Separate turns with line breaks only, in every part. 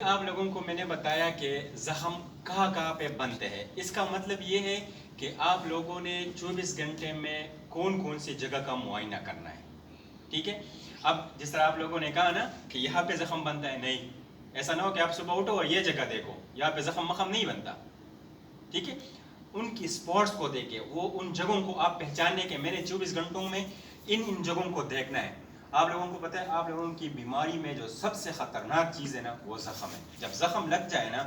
آپ لوگوں کو میں نے بتایا کہ زخم کہاں کہاں پہ بنتے ہیں. اس کا مطلب یہ ہے کہ آپ لوگوں نے 24 گھنٹے میں کون کون سی جگہ کا معائنہ کرنا ہے. ٹھیک ہے. اب جس طرح آپ لوگوں نے کہا نا کہ یہاں پہ زخم بنتا ہے، نہیں، ایسا نہ ہو کہ آپ صبح اٹھو اور یہ جگہ دیکھو یہاں پہ زخم مخم نہیں بنتا. ٹھیک ہے. ان کی اسپاٹس کو دیکھے، وہ ان جگہوں کو آپ پہچاننے کے میں نے 24 گھنٹوں میں ان جگہوں کو دیکھنا ہے. آپ لوگوں کو پتہ ہے آپ لوگوں کی بیماری میں جو سب سے خطرناک چیز ہے نا وہ زخم ہے. جب زخم لگ جائے نا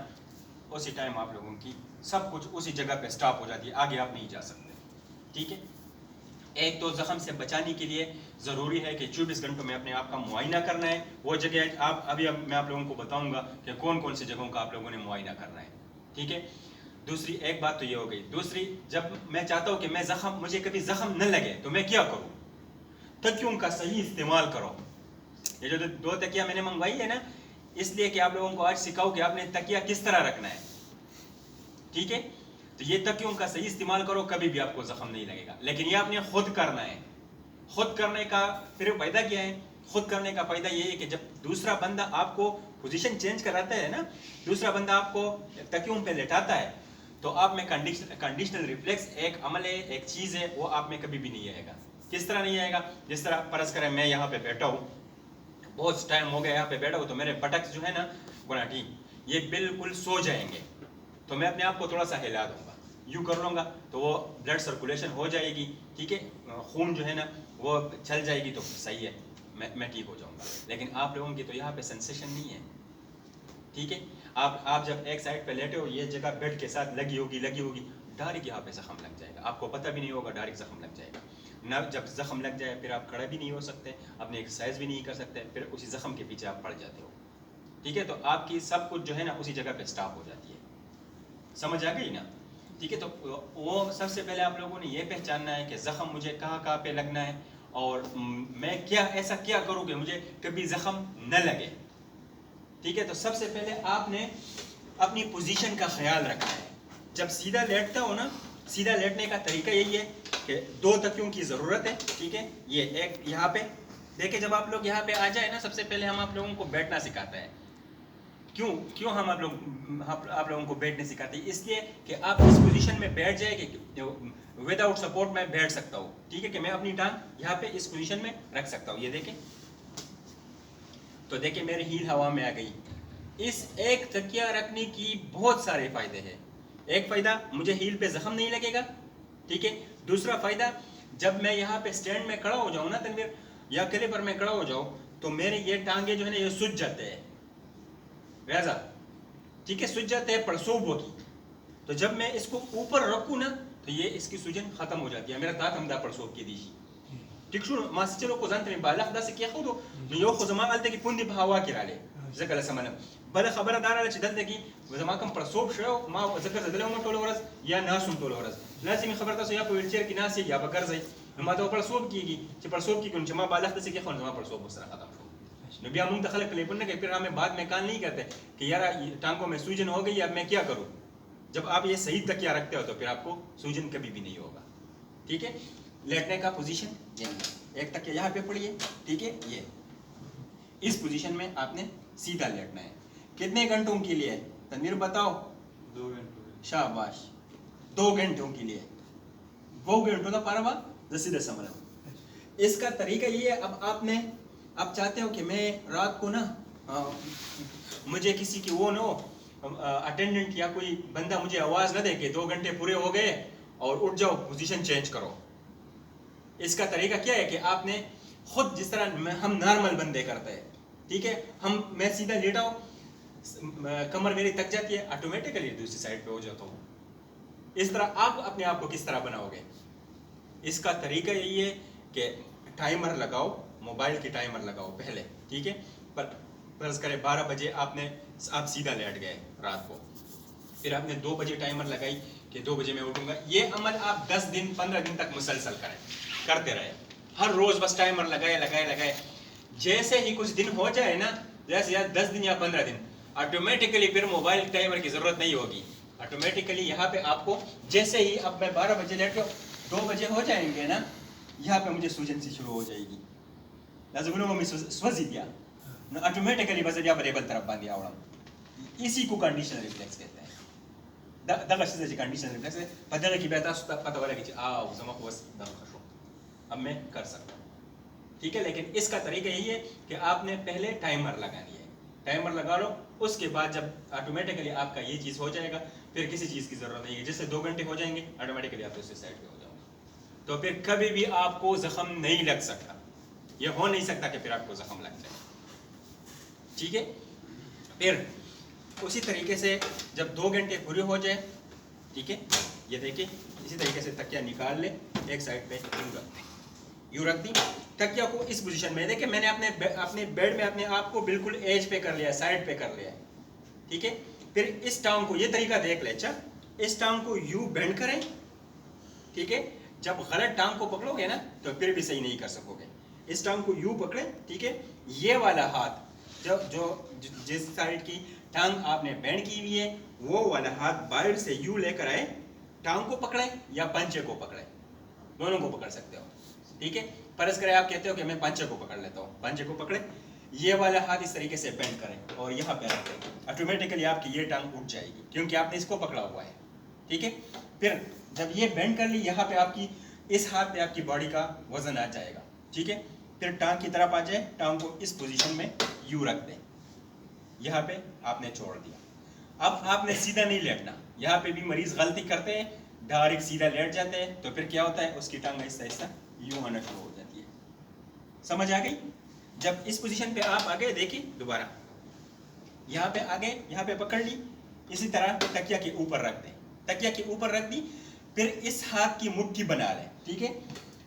اسی ٹائم آپ لوگوں کی سب کچھ اسی جگہ پہ سٹاپ ہو جاتی ہے، آگے آپ نہیں جا سکتے. ٹھیک ہے. ایک تو زخم سے بچانے کے لیے ضروری ہے کہ 24 گھنٹوں میں اپنے آپ کا معائنہ کرنا ہے. وہ جگہ ابھی میں آپ لوگوں کو بتاؤں گا کہ کون کون سی جگہوں کا آپ لوگوں نے معائنہ کرنا ہے. ٹھیک ہے. دوسری ایک بات تو یہ ہو گئی. دوسری، جب میں چاہتا ہوں کہ مجھے کبھی زخم نہ لگے تو میں کیا کروں؟ تکیوں کا صحیح استعمال کرو. یہ جو 2 تکیہ میں نے منگوائی ہے نا، اس لیے کہ آپ لوگوں کو آج سکھاؤ کہ آپ نے تکیہ کس طرح رکھنا ہے. ٹھیک ہے. تو یہ تکیوں کا صحیح استعمال کرو، کبھی بھی آپ کو زخم نہیں لگے گا. لیکن یہ آپ نے خود کرنا ہے. خود کرنے کا پھر فائدہ کیا ہے؟ خود کرنے کا فائدہ یہ ہے کہ جب دوسرا بندہ آپ کو پوزیشن چینج کراتا ہے نا، دوسرا بندہ آپ کو تکیوں پہ لٹاتا ہے، تو آپ میں کنڈیشنل ریفلیکس ایک عمل ہے، ایک چیز ہے، وہ آپ میں کبھی بھی نہیں آئے گا. کس طرح نہیں آئے گا؟ جس طرح فرض کریں میں یہاں پہ بیٹھا ہوں، بہت ٹائم ہو گیا یہاں پہ بیٹھا ہوں، تو میرے بٹکس جو ہے نا گناٹی یہ بالکل سو جائیں گے. تو میں اپنے آپ کو تھوڑا سا ہلا دوں گا، یوں کر لوں گا تو وہ بلڈ سرکولیشن ہو جائے گی. ٹھیک ہے. خون جو ہے نا وہ چل جائے گی تو صحیح ہے، میں ٹھیک ہو جاؤں گا. لیکن آپ لوگوں کی تو یہاں پہ سینسیشن نہیں ہے. ٹھیک ہے. آپ جب ایک سائڈ پہ لیٹے ہو، یہ جگہ بیڈ کے ساتھ لگی ہوگی، ڈائریکٹ یہاں پہ زخم لگ جائے گا. آپ کو پتہ بھی نہیں ہوگا، ڈائریکٹ زخم لگ جائے گا. نہ جب زخم لگ جائے پھر آپ کھڑا بھی نہیں ہو سکتے، اپنی ایکسرسائز بھی نہیں کر سکتے، پھر اسی زخم کے پیچھے آپ پڑ جاتے ہو. ٹھیک ہے. تو آپ کی سب کچھ جو ہے نا اسی جگہ پہ سٹاپ ہو جاتی ہے. سمجھ آ گئی نا؟ ٹھیک ہے. تو وہ سب سے پہلے آپ لوگوں نے یہ پہچاننا ہے کہ زخم مجھے کہاں کہاں پہ لگنا ہے، اور میں ایسا کیا کروں کہ مجھے کبھی زخم نہ لگے. ٹھیک ہے. تو سب سے پہلے آپ نے اپنی پوزیشن کا خیال رکھنا ہے. جب سیدھا لیٹتا ہو نا، سیدھا لیٹنے کا طریقہ یہی ہے کہ 2 تکیوں کی ضرورت ہے. ٹھیک ہے. یہ ایک یہاں پہ دیکھیں، جب آپ لوگ یہاں پہ آ جائے نا، سب سے پہلے ہم آپ لوگوں کو بیٹھنا سکھاتے ہیں. کیوں ہم آپ لوگوں کو بیٹھنے سکھاتے ہیں؟ اس لیے کہ آپ اس پوزیشن میں بیٹھ جائے کہ ود آؤٹ سپورٹ میں بیٹھ سکتا ہوں. ٹھیک ہے. کہ میں اپنی ٹانگ یہاں پہ اس پوزیشن میں رکھ سکتا ہوں. یہ دیکھیں، تو دیکھیں میری ہیل ہوا میں آ گئی. اس ایک تکیہ رکھنے کی بہت سارے فائدے ہیں. ایک فائدہ، مجھے ہیل پہ زخم نہیں لگے گا. ٹھیک ہے. دوسرا فائدہ، جب میں یہاں پہ سٹینڈ میں کھڑا ہو جاؤں نا تنویر، یا کلے پر میں کھڑا ہو جاؤں، تو میرے یہ ٹانگیں جو ہے نا یہ سج جاتے ہیں. ریاضہ، ٹھیک ہے، سج جاتے ہیں پرسوبوں کی. تو جب میں اس کو اوپر رکھوں نا تو یہ اس کی سجن ختم ہو جاتی ہے. میرا دانت ہم دا پرسوب کی دیشی. ٹھیک شو ما سچلو کو زانت بالا خدا سے کیا خودو یو خو زما الته کی پوندی په هوا کې رااله ذکر سمنه بل خبره دار چې دلته کی زما کوم پرسوب شو ما ذکر زدل ما ټول ورځ یا ناسوم ټول ورځ لازمي خبر تاسو یا په ویلچر کې ناس یا په ګرځي ما ته پرسوب کیږي چې پرسوب کی کوم چې ما بالا خدا سے کیا خو زما پرسوب سره ختم شو. نو بیا موږ دخل کلیپن نه کې پھر ہمیں بعد میں کال نہیں کرتے کہ یار ٹانگوں میں سوجن ہو گئی اب میں کیا کروں. جب آپ یہ صحیح تکیہ رکھتے ہو تو پھر آپ کو سوجن کبھی بھی نہیں ہوگا. ٹھیک ہے. لیٹنے کا پوزیشن ایک تکیہ یہاں پہ پڑیے. ٹھیک ہے. یہ اس پوزیشن میں آپ نے سیدھا لیٹنا ہے. کتنے گھنٹوں کے لیے تنویر بتاؤ؟
2 گھنٹوں.
شاباش. 2 گھنٹوں کے لیے. 2 گھنٹوں کا پاروا سیدھا سمجھ. اس کا طریقہ یہ ہے، آپ چاہتے ہو کہ میں رات کو نا مجھے کسی کی وہ نہ اٹینڈنٹ یا کوئی بندہ مجھے آواز نہ دے کہ 2 گھنٹے پورے ہو گئے اور اٹھ جاؤ پوزیشن چینج کرو. اس کا طریقہ کیا ہے کہ آپ نے خود جس طرح ہم نارمل بندے کرتے ہیں، ٹھیک ہے، میں سیدھا لیٹا ہوں، کمر میری تک جاتی ہے، آٹومیٹیکلی دوسری سائڈ پہ ہو جاتا ہوں. اس طرح آپ اپنے آپ کو کس طرح بناؤ گے؟ اس کا طریقہ یہی ہے کہ ٹائمر لگاؤ، موبائل کی ٹائمر لگاؤ پہلے. ٹھیک ہے. پر فرض کرے 12 بجے آپ سیدھا لیٹ گئے رات کو، پھر آپ نے 2 بجے ٹائمر لگائی کہ 2 بجے میں اٹھوں گا. یہ عمل آپ 10 دن 15 دن تک مسلسل کرتے رہے. ہر روز بس ٹائمر لگائے. جیسے ہی کچھ دن ہو جائے نا، جیسے 10 دن یا 15 دن، آٹومیٹیکلی پھر موبائل ٹائمر کی ضرورت نہیں ہوگی. آٹومیٹیکلی یہاں پہ آپ کو جیسے ہی اب میں 12 بجے لیٹ گیا، 2 بجے ہو جائیں گے نا، یہاں پہ مجھے سوجن سی شروع ہو جائے گی. لازم میں سوزی دیا آٹومیٹیکلی بس یا بریبل طرف باندھی آوڑا. اسی کو کنڈیشنل ریفلیکس کہتے ہیں. دغه شی چې کنډیشنل ریفلیکس دی په دغه کې بیا تاسو ته پته ولګي چې زما خو بس دغه شو اب میں کر سکتا ہوں. ٹھیک ہے, لیکن اس کا طریقہ یہی ہے کہ آپ نے پہلے ٹائمر لگانی ہے. ٹائمر لگا لو, اس کے بعد جب آٹومیٹیکلی آپ کا یہ چیز ہو جائے گا پھر کسی چیز کی ضرورت نہیں ہے. جیسے 2 گھنٹے ہو جائیں گے آٹومیٹیکلی آپ دوسری سائڈ پہ ہو جاؤ گے, تو پھر کبھی بھی آپ کو زخم نہیں لگ سکتا. یہ ہو نہیں سکتا کہ پھر آپ کو زخم لگ جائے. ٹھیک ہے, پھر اسی طریقے سے جب 2 گھنٹے پورے ہو جائے, ٹھیک ہے, یہ دیکھیں اسی طریقے سے تکیہ نکال لے, ایک سائڈ پہ یوں رکھ دی تکیہ کو اس پوزیشن میں. دیکھیں میں نے اپنے بیڈ میں اپنے آپ کو بالکل ایج پہ کر لیا, سائڈ پہ کر لیا. ٹھیک ہے, پھر اس ٹانگ کو, یہ طریقہ دیکھ لے, اچھا اس ٹانگ کو یوں بینڈ کریں. ٹھیک ہے, جب غلط ٹانگ کو پکڑو گے نا تو پھر بھی صحیح نہیں کر سکو گے. اس ٹانگ کو یوں پکڑیں. ٹھیک ہے, یہ والا ہاتھ جو جس سائڈ کی ٹانگ آپ نے بینڈ کی ہوئی ہے وہ والا ہاتھ باہر سے یوں لے کر آئے, ٹانگ کو پکڑیں یا پنچے کو پکڑیں, دونوں کو پکڑ سکتے ہو. ٹھیک ہے, فرض کریں آپ کہتے ہو کہ میں پنچے کو پکڑ لیتا ہوں, پنچے کو پکڑیں, یہ والا ہاتھ اس طریقے سے بینڈ کریں اور یہاں پہ رکھیں. آٹومیٹیکلی آپ کی یہ ٹانگ اٹھ جائے گی کیونکہ آپ نے اس کو پکڑا ہوا ہے. ٹھیک ہے, پھر جب یہ بینڈ کر لی, یہاں پہ آپ کی اس ہاتھ پہ آپ کی باڈی کا وزن آ جائے گا. ٹھیک ہے, پھر ٹانگ کی طرف آ جائے, ٹانگ کو اس پوزیشن میں یوں رکھ دیں, یہاں پہ آپ نے چھوڑ دیا. اب آپ نے سیدھا نہیں لیٹنا, یہاں پہ بھی مریض غلطی کرتے ہیں, ڈائریکٹ سیدھا لیٹ جاتے ہیں, تو پھر کیا ہوتا ہے اس کی ٹانگ آہستہ آہستہ یوں آنا شروع ہو جاتی ہے. سمجھ آ گئی؟ جب اس پوزیشن پہ آپ آ گئے, دیکھیے دوبارہ یہاں پہ آ گئے, یہاں پہ پکڑ لی, اسی طرح تکیہ کے اوپر رکھ دیں, تکیہ کے اوپر رکھ دی, پھر اس ہاتھ کی مٹھی بنا لیں. ٹھیک ہے,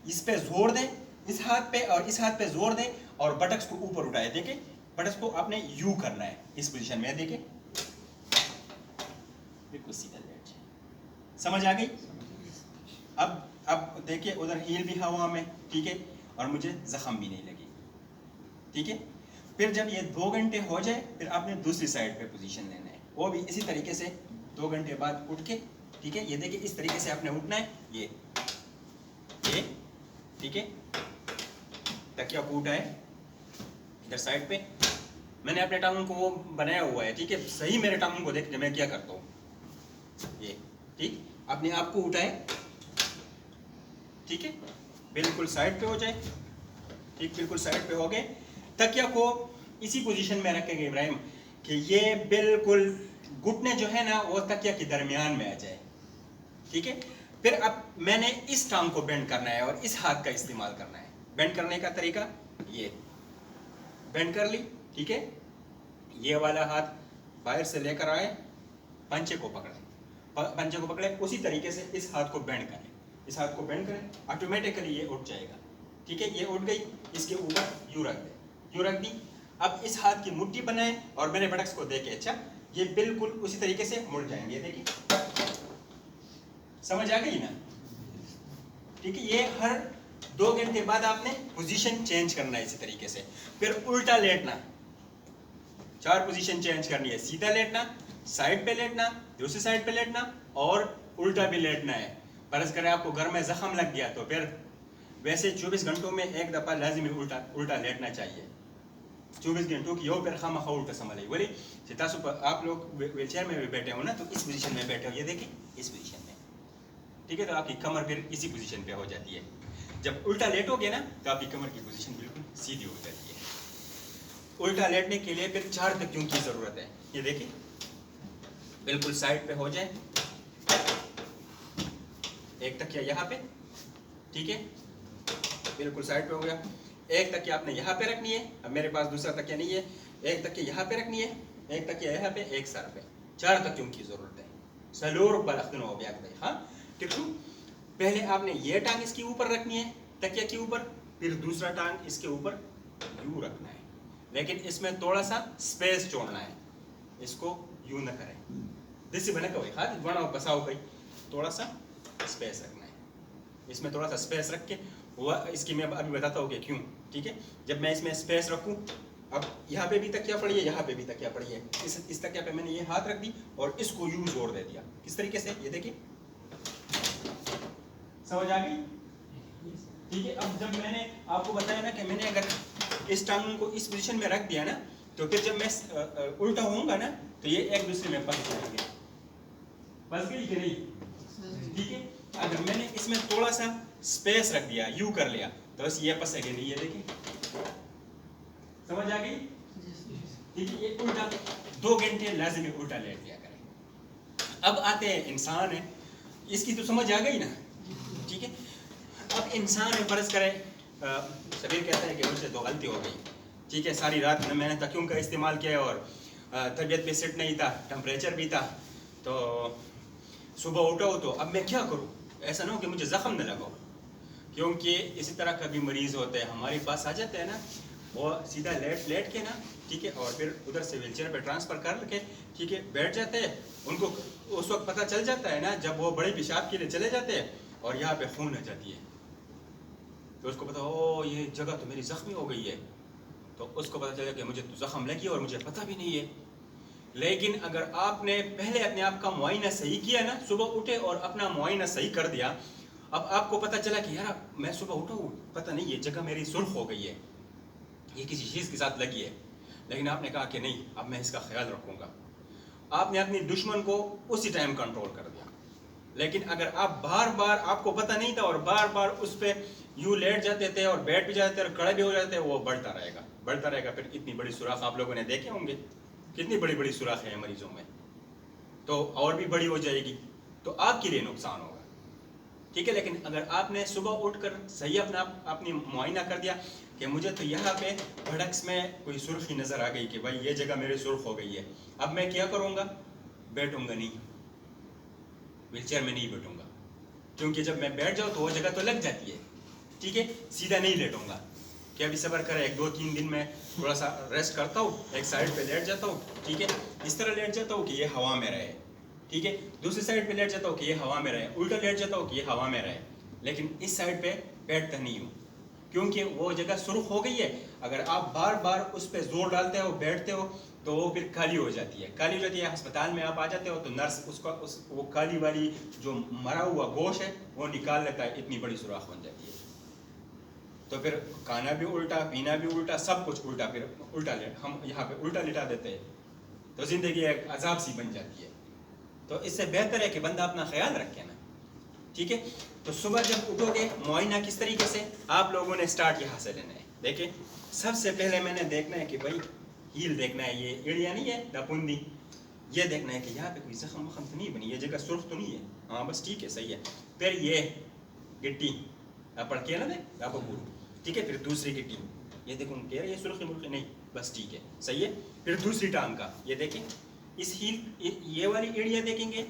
اس پہ زور دیں, اس ہاتھ پہ اور اس ہاتھ پہ زور دیں اور بٹکس کو اوپر اٹھائے. دیکھیں بٹکس کو آپ نے یوں کرنا ہے اس پوزیشن میں. دیکھیں بالکل سیدھا لیٹ جائے. سمجھ آ گئی؟ اب دیکھیے ادھر ہیل بھی ہوا میں. ٹھیک ہے, اور مجھے زخم بھی نہیں لگی. ٹھیک ہے, پھر جب یہ 2 گھنٹے ہو جائے پھر آپ نے دوسری سائڈ پہ پوزیشن لینا ہے, وہ بھی اسی طریقے سے 2 گھنٹے بعد اٹھ کے. ٹھیک ہے, یہ دیکھیں اس طریقے سے آپ نے اٹھنا ہے, یہ ٹھیک ہے, تکیہ کو اٹھائے ادھر سائڈ پہ. میں نے اپنے ٹانگوں کو وہ بنایا ہوا ہے. ٹھیک ہے, صحیح میرے ٹانگوں کو دیکھ میں کیا کرتا ہوں, یہ ٹھیک, اپنے آپ کو اٹھائے. ٹھیک ہے, بالکل سائڈ پہ ہو جائے. ٹھیک, بالکل سائڈ پہ ہو گئے. تکیہ کو اسی پوزیشن میں رکھیں گے ابراہیم کہ یہ بالکل گھٹنے جو ہے نا وہ تکیہ کے درمیان میں آ جائے. ٹھیک ہے, پھر اب میں نے اس ٹانگ کو بینڈ کرنا ہے اور اس ہاتھ کا استعمال کرنا ہے. بینڈ کرنے کا طریقہ یہ, بینڈ کر لی. ٹھیک ہے, یہ والا ہاتھ باہر سے لے کر آئے, پنچے کو پکڑیں, پنچے کو پکڑیں, اسی طریقے سے اس ہاتھ کو بینڈ کریں, اس ہاتھ کو بینڈ کریں, آٹومیٹیکلی یہ اٹھ جائے گا. ٹھیک ہے, یہ اٹھ گئی, اس کے اوپر یوں رکھ دیں, یوں رکھ دی. اب اس ہاتھ کی مٹھی بنائیں اور میرے بٹکس کو دیکھیں. اچھا, یہ بالکل اسی طریقے سے مڑ جائیں گے. دیکھیں سمجھ آ گئی نا؟ ٹھیک ہے, یہ ہر 2 گھنٹے بعد آپ نے پوزیشن چینج کرنا ہے اسی طریقے سے. پھر الٹا لیٹنا, 4 پوزیشن چینج کرنی ہے. سیدھا لیٹنا, سائڈ پہ لیٹنا, دوسری سائڈ پہ لیٹنا اور الٹا بھی لیٹنا ہے. فرض کریں آپ کو گھر میں زخم لگ گیا تو پھر ویسے 24 گھنٹوں میں ایک دفعہ لازمی الٹا لیٹنا چاہیے. 24 گھنٹوں کی پھر خواہ مخواہ الٹا سنبھالے. بولی آپ لوگ ویل چیئر میں بھی بیٹھے ہو نا, تو اس پوزیشن میں بیٹھے ہو, یہ دیکھیں اس پوزیشن میں. ٹھیک ہے, تو آپ کی کمر پھر اسی پوزیشن پہ ہو جاتی ہے. جب الٹا لیٹو گے نا تو آپ کی کمر کی پوزیشن بالکل سیدھی ہو جاتی ہے. الٹا لیٹنے کے لیے پھر 4 تکیوں کی ضرورت ہے. یہ دیکھیں بالکل سائڈ پہ ہو جائے, ایک تکیہ یہاں پہ. ٹھیک ہے, بالکل سائڈ پہ ہو گیا. ایک تکیہ آپ نے یہاں پہ رکھنی ہے, اب میرے پاس دوسرا تکیہ نہیں ہے. ایک تکیہ یہاں پہ رکھنی ہے, ایک تکیہ یہاں پہ, ایک سر پہ. 4 تکیوں کی ضرورت ہے. سلور بلختنو ہو گیا. ہاں ٹھیک, پہلے آپ نے یہ ٹانگ اس کے اوپر رکھنی ہے تکیہ کے اوپر, پھر دوسرا ٹانگ اس کے اوپر یوں رکھنا ہے, لیکن اس میں تھوڑا سا اسپیس چھوڑنا ہے. اس کو یوں نہ کریں, جیسے بنا کہ ہاتھ بڑا بساؤ بھائی, تھوڑا سا اسپیس رکھنا ہے. اس میں تھوڑا سا اسپیس رکھ کے وہ اس کی میں ابھی بتاتا ہوں کہ کیوں. ٹھیک ہے, جب میں اس میں اسپیس رکھوں, اب یہاں پہ بھی تکیہ پڑی ہے, یہاں پہ بھی تکیہ پڑی ہے, اس تکیہ پہ میں نے یہ ہاتھ رکھ دی اور اس کو یوں زور دے دیا. کس طریقے سے, یہ دیکھیں سمجھ آ گئی؟ ٹھیک ہے, اب جب میں نے آپ کو بتایا نا کہ میں نے اگر اس ٹانگ کو اس پوزیشن میں رکھ دیا نا تو پھر جب میں الٹا ہوں گا نا تو یہ ایک دوسرے میں پھنس جائیں گے. پھنس گئی کہ نہیں؟ ٹھیک ہے. اگر میں نے اس میں تھوڑا سا اسپیس رکھ دیا, یوں کر لیا, تو بس یہ پھنسے گے نہیں. یہ دیکھیں, سمجھ آ گئی؟ ٹھیک ہے. یہ الٹا 2 گھنٹے لازمی الٹا لیٹ دیا کریں. اب آتے ہیں انسان ہے, اس کی تو سمجھ آ گئی نا. ٹھیک ہے. اب انسان ہے, فرض کرے شبیر کہتا ہے کہ مجھ سے تو غلطی ہو گئی. ٹھیک ہے. ساری رات میں نے تکیوں کا استعمال کیا اور طبیعت بھی سیٹ نہیں تھا, ٹمپریچر بھی تھا, تو صبح اٹھا ہو تو اب میں کیا کروں؟ ایسا نہ ہو کہ مجھے زخم نہ لگاؤ. کیونکہ اسی طرح کا بھی مریض ہوتے ہیں ہمارے پاس, آ جاتے ہیں نا, وہ سیدھا لیٹ کے نا, ٹھیک ہے, اور پھر ادھر سے ویل چیئر پہ ٹرانسفر کر کے, ٹھیک ہے, بیٹھ جاتے ہیں. ان کو اس وقت پتہ چل جاتا ہے نا جب وہ بڑے پیشاب کے لیے چلے جاتے ہیں اور یہاں پہ خون آ جاتی ہے, تو اس کو پتا او یہ جگہ تو میری زخمی ہو گئی ہے. تو اس کو پتہ چلے کہ مجھے تو زخم لگی اور مجھے پتہ بھی نہیں ہے. لیکن اگر آپ نے پہلے اپنے آپ کا معائنہ صحیح کیا نا, صبح اٹھے اور اپنا معائنہ صحیح کر دیا, اب آپ کو پتہ چلا کہ یار میں صبح اٹھا ہوں, پتہ نہیں یہ جگہ میری سرخ ہو گئی ہے, یہ کسی چیز کے ساتھ لگی ہے. لیکن آپ نے کہا کہ نہیں, اب میں اس کا خیال رکھوں گا. آپ نے اپنی دشمن کو اسی ٹائم کنٹرول کر دیا. لیکن اگر آپ بار بار, آپ کو پتہ نہیں تھا اور بار بار اس پہ یوں لیٹ جاتے تھے اور بیٹھ بھی جاتے تھے اور کھڑے بھی ہو جاتے تھے, وہ بڑھتا رہے گا بڑھتا رہے گا. پھر اتنی بڑی سوراخ آپ لوگوں نے دیکھے ہوں گے, کتنی بڑی بڑی سوراخیں ہیں مریضوں میں, تو اور بھی بڑی ہو جائے گی, تو آپ کے لیے نقصان ہوگا. ٹھیک ہے. لیکن اگر آپ نے صبح اٹھ کر صحیح اپنی معائنہ کر دیا کہ مجھے تو یہاں پہ بھڑکس میں کوئی سرخی نظر آ گئی کہ بھائی یہ جگہ میری سرخ ہو گئی ہے, اب میں کیا کروں گا؟ بیٹھوں گا نہیں, ویل چیئر میں نہیں بیٹھوں گا. کیونکہ جب میں بیٹھ جاؤں تو وہ جگہ تو لگ جاتی ہے. ٹھیک ہے. سیدھا نہیں لیٹوں گا کہ ابھی صبر کرے 1-2-3 دن میں تھوڑا سا ریسٹ کرتا ہوں, ایک سائڈ پہ لیٹ جاتا ہوں. ٹھیک ہے. اس طرح لیٹ جاتا ہوں کہ یہ ہوا میں رہے. ٹھیک ہے. دوسری سائڈ پہ لیٹ جاتا ہوں کہ یہ ہوا میں رہے, الٹا لیٹ جاتا ہوں کہ یہ ہوا میں رہے. لیکن اس سائڈ پہ بیٹھتا نہیں ہوں کیونکہ وہ جگہ سرخ ہو گئی ہے. اگر آپ بار بار اس پہ زور ڈالتے ہو, بیٹھتے ہو, تو وہ پھر کالی ہو جاتی ہے. کالی ہو جاتی ہے, ہسپتال میں آپ آ جاتے ہو تو نرس وہ کالی والی جو مرا ہوا گوشت ہے وہ نکال لیتا ہے, اتنی بڑی سوراخ بن جاتی ہے. تو پھر کھانا بھی الٹا, پینا بھی الٹا, سب کچھ الٹا. پھر الٹا ہم یہاں پہ الٹا لٹا دیتے ہیں, تو زندگی ایک عذاب سی بن جاتی ہے. تو اس سے بہتر ہے کہ بندہ اپنا خیال رکھے نا. ٹھیک ہے. تو صبح جب اٹھو گے, معائنہ کس طریقے سے آپ لوگوں نے سٹارٹ یہاں سے لینا ہے. دیکھیں, سب سے پہلے میں نے دیکھنا ہے کہ بھائی ہیل دیکھنا ہے, یہ ایڑیا نہیں ہے داپندی, یہ دیکھنا ہے کہ یہاں پہ کوئی زخم وخم تو نہیں بنی, یہ جگہ سرخ تو نہیں ہے, ہاں بس ٹھیک ہے, صحیح ہے. پھر یہ گٹی آپ پڑھ کے نا دیں آپ کو, ٹھیک ہے. پھر دوسری گٹی, یہ دیکھوں کہہ رہے یہ سرخی مرخی نہیں, بس ٹھیک ہے, صحیح ہے. پھر دوسری ٹانگ کا, یہ دیکھیں اس ہیل, یہ والی ایڑیا دیکھیں گے,